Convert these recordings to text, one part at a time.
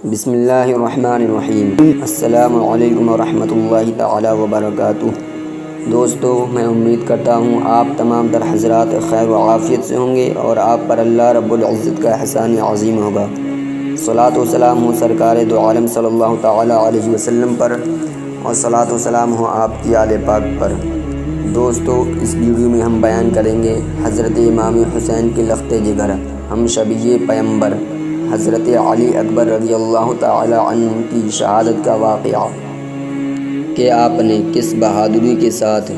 بسم اللہ الرحمن الرحیم۔ السلام علیکم ورحمۃ اللہ تعالی وبرکاتہ۔ دوستو، میں امید کرتا ہوں آپ تمام تر حضرات خیر و عافیت سے ہوں گے اور آپ پر اللہ رب العزت کا احسان عظیم ہوگا۔ صلاۃ و سلام ہو سرکار دو عالم صلی اللہ تعالی علیہ وسلم پر، اور صلاۃ و سلام ہو آپ کی آل پاک پر۔ دوستو، اس ویڈیو میں ہم بیان کریں گے حضرت امام حسین کے لخت جگر، ہم شبیہ پیمبر حضرت علی اکبر رضی اللہ تعالی عنہ کی شہادت کا واقعہ کہ آپ نے کس بہادری کے ساتھ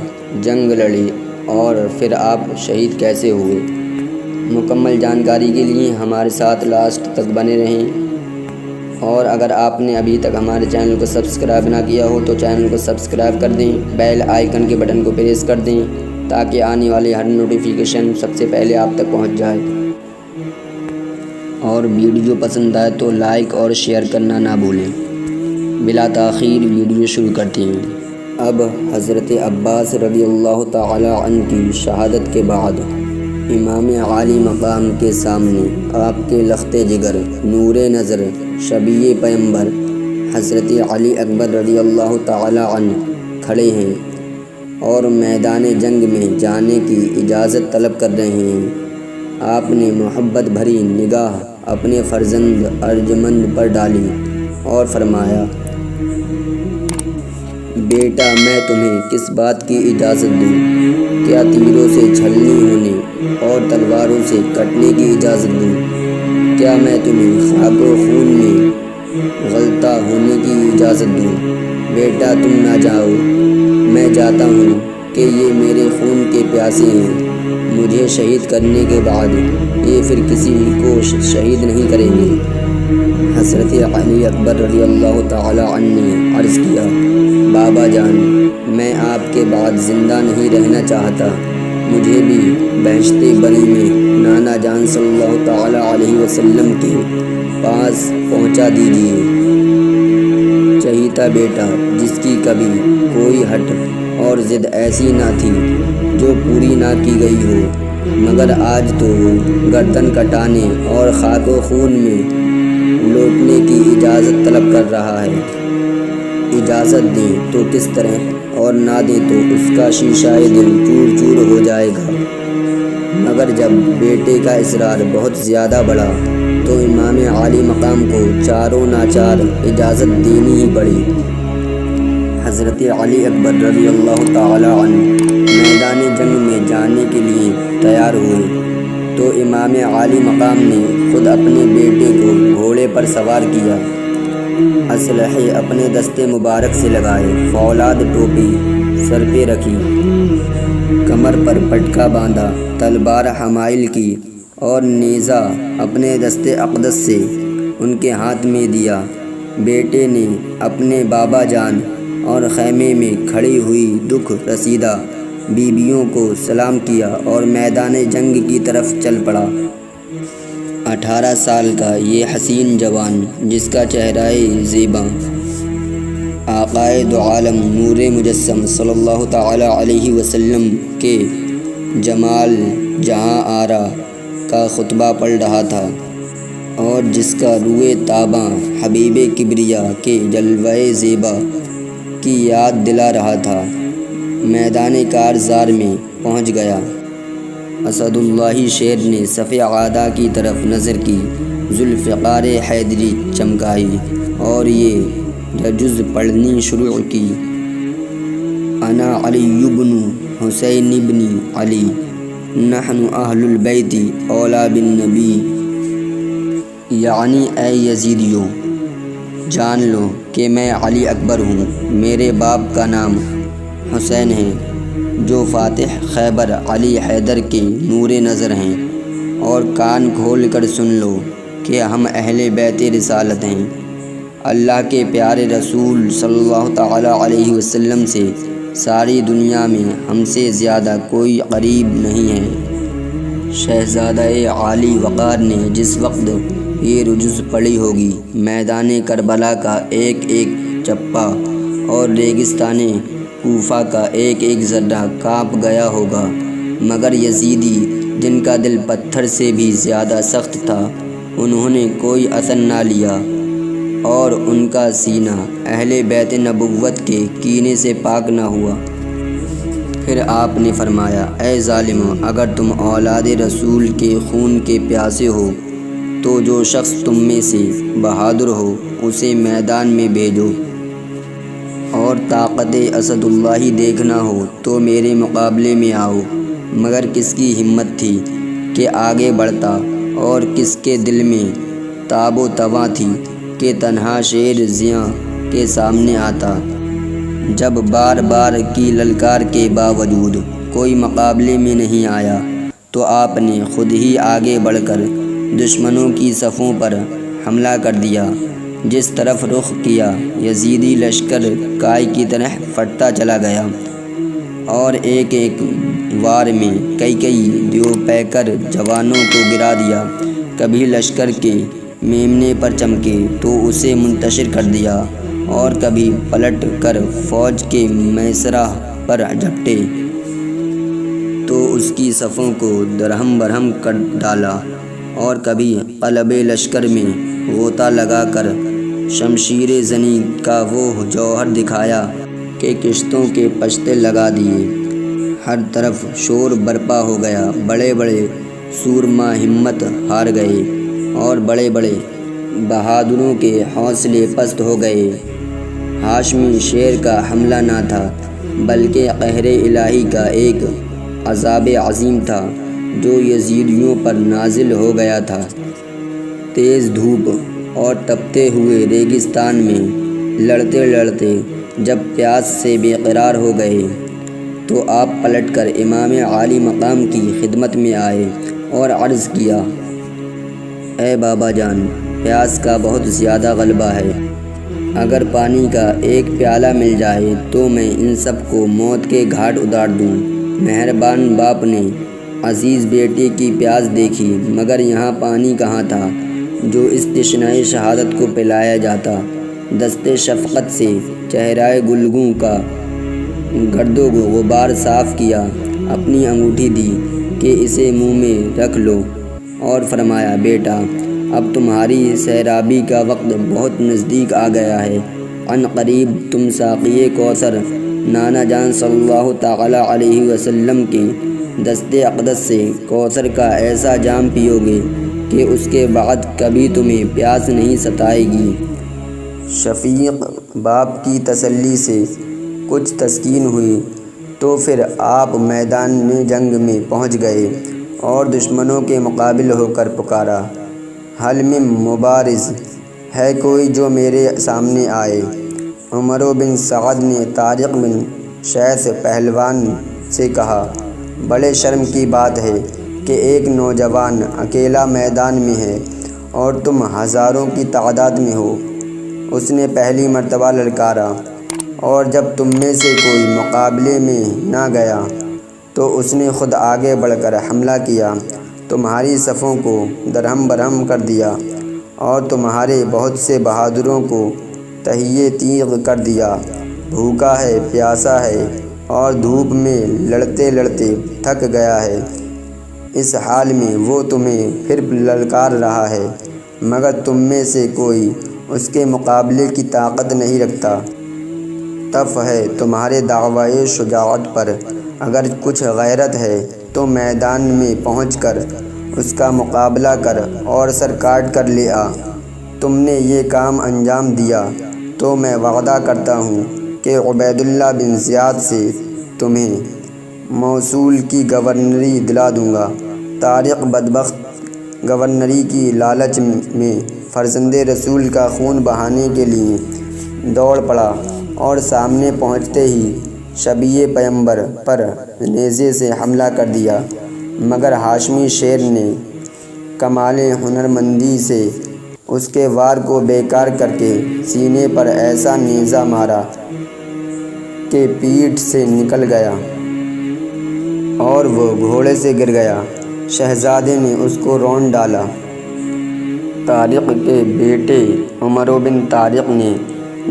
جنگ لڑی اور پھر آپ شہید کیسے ہوئے۔ مکمل جانکاری کے لیے ہمارے ساتھ لاسٹ تک بنے رہیں، اور اگر آپ نے ابھی تک ہمارے چینل کو سبسکرائب نہ کیا ہو تو چینل کو سبسکرائب کر دیں، بیل آئیکن کے بٹن کو پریس کر دیں تاکہ آنے والے ہر نوٹیفیکیشن سب سے پہلے آپ تک پہنچ جائے، اور ویڈیو پسند آئے تو لائک اور شیئر کرنا نہ بھولیں۔ بلا تاخیر ویڈیو شروع کرتے ہیں۔ اب حضرت عباس رضی اللہ تعالی عنہ کی شہادت کے بعد امام عالی مقام کے سامنے آپ کے لخت جگر، نور نظر، شبیہ پیمبر حضرت علی اکبر رضی اللہ تعالی عنہ کھڑے ہیں اور میدان جنگ میں جانے کی اجازت طلب کر رہے ہیں۔ آپ نے محبت بھری نگاہ اپنے فرزند ارجمند پر ڈالی اور فرمایا، بیٹا، میں تمہیں کس بات کی اجازت دوں؟ کیا تیروں سے چھلنی ہونے اور تلواروں سے کٹنے کی اجازت دوں؟ کیا میں تمہیں خاک و خون میں غلطہ ہونے کی اجازت دوں؟ بیٹا، تم نہ جاؤ، میں جاتا ہوں کہ یہ میرے خون کے پیاسے ہیں۔ مجھے شہید کرنے کے بعد یہ پھر کسی کو شہید نہیں کریں گے۔ حضرت علی اکبر رضی اللہ تعالی عنہ نے عرض کیا، بابا جان، میں آپ کے بعد زندہ نہیں رہنا چاہتا، مجھے بھی بہشت بری میں نانا جان صلی اللہ تعالی علیہ وسلم کے پاس پہنچا دیجیے۔ چہیتا بیٹا جس کی کبھی کوئی ہٹ اور ضد ایسی نہ تھی جو پوری نہ کی گئی ہو، مگر آج تو وہ گردن کٹانے اور خاک و خون میں لوٹنے کی اجازت طلب کر رہا ہے۔ اجازت دیں تو کس طرح، اور نہ دیں تو اس کا شیشہ دل چور چور ہو جائے گا۔ مگر جب بیٹے کا اصرار بہت زیادہ بڑھا تو امام عالی مقام کو چاروں ناچار اجازت دینی ہی پڑی۔ حضرت علی اکبر رضی اللہ تعالی عنہ میدان جنگ میں جانے کے لیے تیار ہوئے تو امام عالی مقام نے خود اپنے بیٹے کو گھوڑے پر سوار کیا، اسلحے اپنے دستے مبارک سے لگائے، فولاد ٹوپی سر پہ رکھی، کمر پر پٹکا باندھا، تلوار حمائل کی اور نیزہ اپنے دست اقدس سے ان کے ہاتھ میں دیا۔ بیٹے نے اپنے بابا جان اور خیمے میں کھڑی ہوئی دکھ رسیدہ بیویوں کو سلام کیا اور میدان جنگ کی طرف چل پڑا۔ 18 سال کا یہ حسین جوان، جس کا چہرہ زیباں آقائے دو عالم نور مجسم صلی اللہ تعالی علیہ وسلم کے جمال جہاں آرا کا خطبہ پڑھ رہا تھا، اور جس کا روئے تاباں حبیب کبریا کے جلوہ زیبا کی یاد دلا رہا تھا، میدان کارزار میں پہنچ گیا۔ اسد اللہ شیر نے صف اعداء کی طرف نظر کی، ذوالفقار حیدری چمکائی اور یہ جز پڑھنی شروع کی، انا علی بن حسین بن علی، نحن اہل البیت اولا بالنبی، یعنی اے یزیدیوں، جان لو کہ میں علی اکبر ہوں، میرے باپ کا نام حسین ہے، جو فاتح خیبر علی حیدر کے نور نظر ہیں، اور کان کھول کر سن لو کہ ہم اہل بیت رسالت ہیں۔ اللہ کے پیارے رسول صلی اللہ تعالی علیہ وسلم سے ساری دنیا میں ہم سے زیادہ کوئی قریب نہیں ہے۔ شہزادہ عالی وقار نے جس وقت یہ رجز پڑھی ہوگی، میدان کربلا کا ایک ایک چپا اور ریگستان کوفہ کا ایک ایک ذرہ کانپ گیا ہوگا، مگر یزیدی جن کا دل پتھر سے بھی زیادہ سخت تھا، انہوں نے کوئی اثر نہ لیا اور ان کا سینہ اہل بیت نبوت کے کینے سے پاک نہ ہوا۔ پھر آپ نے فرمایا، اے ظالموں، اگر تم اولاد رسول کے خون کے پیاسے ہو تو جو شخص تم میں سے بہادر ہو اسے میدان میں بھیجو، اور طاقت اسد اللہ دیکھنا ہو تو میرے مقابلے میں آؤ۔ مگر کس کی ہمت تھی کہ آگے بڑھتا، اور کس کے دل میں تاب و تواں تھی کہ تنہا شیر زیاں کے سامنے آتا۔ جب بار بار کی للکار کے باوجود کوئی مقابلے میں نہیں آیا تو آپ نے خود ہی آگے بڑھ کر دشمنوں کی صفوں پر حملہ کر دیا۔ جس طرف رخ کیا یزیدی لشکر کائی کی طرح پھٹتا چلا گیا، اور ایک ایک وار میں کئی دیو پیکر جوانوں کو گرا دیا۔ کبھی لشکر کے میمنے پر چمکے تو اسے منتشر کر دیا، اور کبھی پلٹ کر فوج کے میسرہ پر جھپٹے تو اس کی صفوں کو درہم برہم کر ڈالا، اور کبھی قلب لشکر میں غوطہ لگا کر شمشیر زنی کا وہ جوہر دکھایا کہ کشتوں کے پشتے لگا دیے۔ ہر طرف شور برپا ہو گیا، بڑے بڑے سورما ہمت ہار گئے، اور بڑے بڑے بہادروں کے حوصلے پست ہو گئے۔ ہاشمی شیر کا حملہ نہ تھا، بلکہ قہر الہی کا ایک عذاب عظیم تھا جو یزیدیوں پر نازل ہو گیا تھا۔ تیز دھوپ اور تپتے ہوئے ریگستان میں لڑتے لڑتے جب پیاس سے بے قرار ہو گئے تو آپ پلٹ کر امام عالی مقام کی خدمت میں آئے اور عرض کیا، اے بابا جان، پیاس کا بہت زیادہ غلبہ ہے، اگر پانی کا ایک پیالہ مل جائے تو میں ان سب کو موت کے گھاٹ اتار دوں۔ مہربان باپ نے عزیز بیٹے کی پیاس دیکھی، مگر یہاں پانی کہاں تھا جو اس تشنۂ شہادت کو پلایا جاتا۔ دستے شفقت سے چہرہ گلگوں کا گرد و غبار صاف کیا، اپنی انگوٹھی دی کہ اسے منہ میں رکھ لو، اور فرمایا، بیٹا، اب تمہاری سیرابی کا وقت بہت نزدیک آ گیا ہے۔ عن قریب تم ساقی کوثر نانا جان صلی اللہ تعالی علیہ وسلم کے دست اقدس سے کوثر کا ایسا جام پیو گے کہ اس کے بعد کبھی تمہیں پیاس نہیں ستائے گی۔ شفیق باپ کی تسلی سے کچھ تسکین ہوئی تو پھر آپ میدان جنگ میں پہنچ گئے اور دشمنوں کے مقابل ہو کر پکارا، حل من مبارز، ہے کوئی جو میرے سامنے آئے؟ عمر بن سعد نے طارق بن شیث پہلوان سے کہا، بڑے شرم کی بات ہے کہ ایک نوجوان اکیلا میدان میں ہے اور تم ہزاروں کی تعداد میں ہو۔ اس نے پہلی مرتبہ للکارا، اور جب تم میں سے کوئی مقابلے میں نہ گیا تو اس نے خود آگے بڑھ کر حملہ کیا، تمہاری صفوں کو درہم برہم کر دیا، اور تمہارے بہت سے بہادروں کو تہیے تیغ کر دیا۔ بھوکا ہے، پیاسا ہے، اور دھوپ میں لڑتے لڑتے تھک گیا ہے، اس حال میں وہ تمہیں پھر للکار رہا ہے، مگر تم میں سے کوئی اس کے مقابلے کی طاقت نہیں رکھتا۔ تف ہے تمہارے دعوی شجاعت پر، اگر کچھ غیرت ہے تو میدان میں پہنچ کر اس کا مقابلہ کر اور سر کاٹ کر لے آ۔ تم نے یہ کام انجام دیا تو میں وعدہ کرتا ہوں کہ عبیداللہ بن زیاد سے تمہیں موصول کی گورنری دلا دوں گا۔ طارق بدبخت گورنری کی لالچ میں فرزند رسول کا خون بہانے کے لیے دوڑ پڑا، اور سامنے پہنچتے ہی شبیہ پیمبر پر نیزے سے حملہ کر دیا، مگر ہاشمی شیر نے کمال ہنرمندی سے اس کے وار کو بیکار کر کے سینے پر ایسا نیزہ مارا کہ پیٹھ سے نکل گیا اور وہ گھوڑے سے گر گیا۔ شہزادے نے اس کو رون ڈالا۔ طارق کے بیٹے عمر بن طارق نے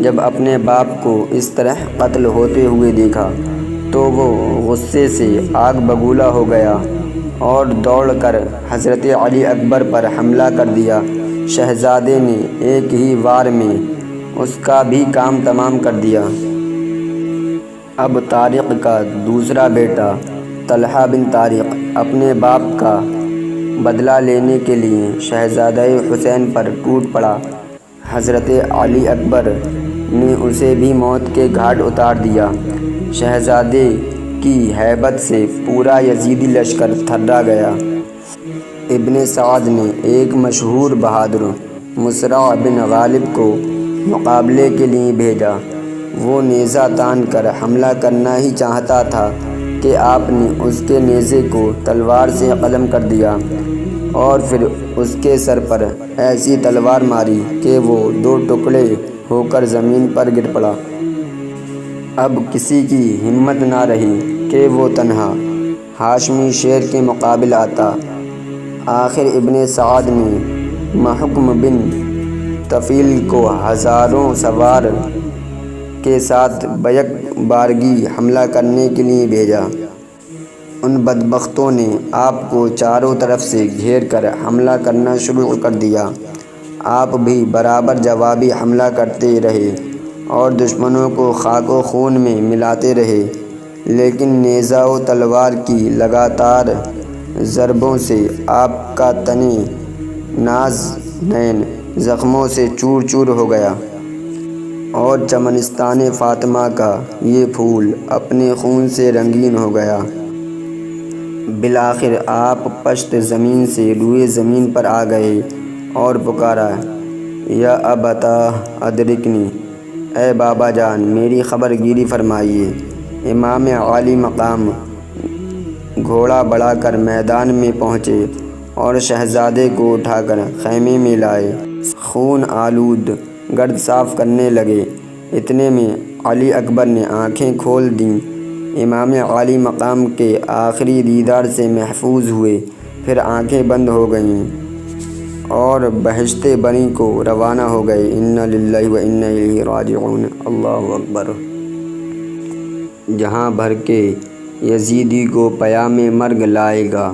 جب اپنے باپ کو اس طرح قتل ہوتے ہوئے دیکھا تو وہ غصے سے آگ بگولا ہو گیا اور دوڑ کر حضرت علی اکبر پر حملہ کر دیا شہزادے نے ایک ہی وار میں اس کا بھی کام تمام کر دیا۔ اب طارق کا دوسرا بیٹا طلحہ بن طارق اپنے باپ کا بدلہ لینے کے لیے شہزادہ حسین پر ٹوٹ پڑا۔ حضرت علی اکبر نے اسے بھی موت کے گھاٹ اتار دیا۔ شہزادے کی ہیبت سے پورا یزیدی لشکر تھرا گیا۔ ابن سعد نے ایک مشہور بہادر مسرع بن غالب کو مقابلے کے لیے بھیجا۔ وہ نیزہ تان کر حملہ کرنا ہی چاہتا تھا کہ آپ نے اس کے نیزے کو تلوار سے قلم کر دیا اور پھر اس کے سر پر ایسی تلوار ماری کہ وہ 2 ٹکڑے ہو کر زمین پر گر پڑا۔ اب کسی کی ہمت نہ رہی کہ وہ تنہا ہاشمی شیر کے مقابل آتا۔ آخر ابن سعد نے محکم بن طفیل کو ہزاروں سوار کے ساتھ بیک بارگی حملہ کرنے کے لیے بھیجا۔ ان بدبختوں نے آپ کو چاروں طرف سے گھیر کر حملہ کرنا شروع کر دیا۔ آپ بھی برابر جوابی حملہ کرتے رہے اور دشمنوں کو خاک و خون میں ملاتے رہے، لیکن نیزہ و تلوار کی لگاتار ضربوں سے آپ کا تن نازنین زخموں سے چور چور ہو گیا اور چمنستان فاطمہ کا یہ پھول اپنے خون سے رنگین ہو گیا۔ بالآخر آپ پشت زمین سے روئے زمین پر آ گئے اور پکارا، یا ابتا ادرکنی، اے بابا جان میری خبر گیری فرمائیے۔ امام عالی مقام گھوڑا بڑھا کر میدان میں پہنچے اور شہزادے کو اٹھا کر خیمے میں لائے۔ خون آلود گرد صاف کرنے لگے۔ اتنے میں علی اکبر نے آنکھیں کھول دیں۔ امام عالی مقام کے آخری دیدار سے محفوظ ہوئے، پھر آنکھیں بند ہو گئیں اور بہشت بری کو روانہ ہو گئے۔ انا للہ و انا الیہ راجعون۔ اللہ اکبر۔ جہاں بھر کے یزیدی کو پیام مرگ لائے گا،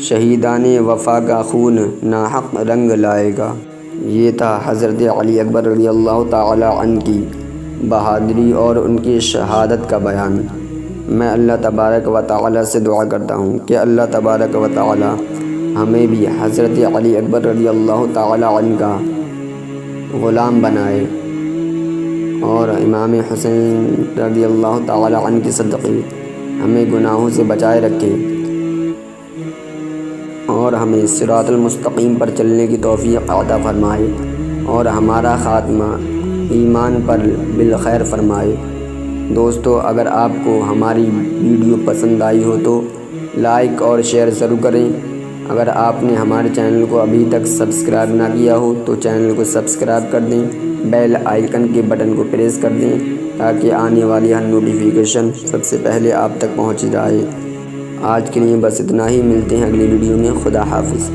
شہیدان وفا کا خون ناحق رنگ لائے گا۔ یہ تھا حضرت علی اکبر رضی اللہ تعالی عنہ کی بہادری اور ان کی شہادت کا بیان۔ میں اللہ تبارک و تعالی سے دعا کرتا ہوں کہ اللہ تبارک و تعالی ہمیں بھی حضرت علی اکبر رضی اللہ تعالی عنہ کا غلام بنائے اور امام حسین رضی اللہ تعالی عنہ کے صدقے ہمیں گناہوں سے بچائے رکھے اور ہمیں صراط المستقیم پر چلنے کی توفیق عطا فرمائے اور ہمارا خاتمہ ایمان پر بالخیر فرمائے۔ دوستو، اگر آپ کو ہماری ویڈیو پسند آئی ہو تو لائک اور شیئر ضرور کریں۔ اگر آپ نے ہمارے چینل کو ابھی تک سبسکرائب نہ کیا ہو تو چینل کو سبسکرائب کر دیں، بیل آئیکن کے بٹن کو پریس کر دیں تاکہ آنے والی ہر نوٹیفیکیشن سب سے پہلے آپ تک پہنچ جائے۔ آج کے لیے بس اتنا ہی، ملتے ہیں اگلی ویڈیو میں۔ خدا حافظ۔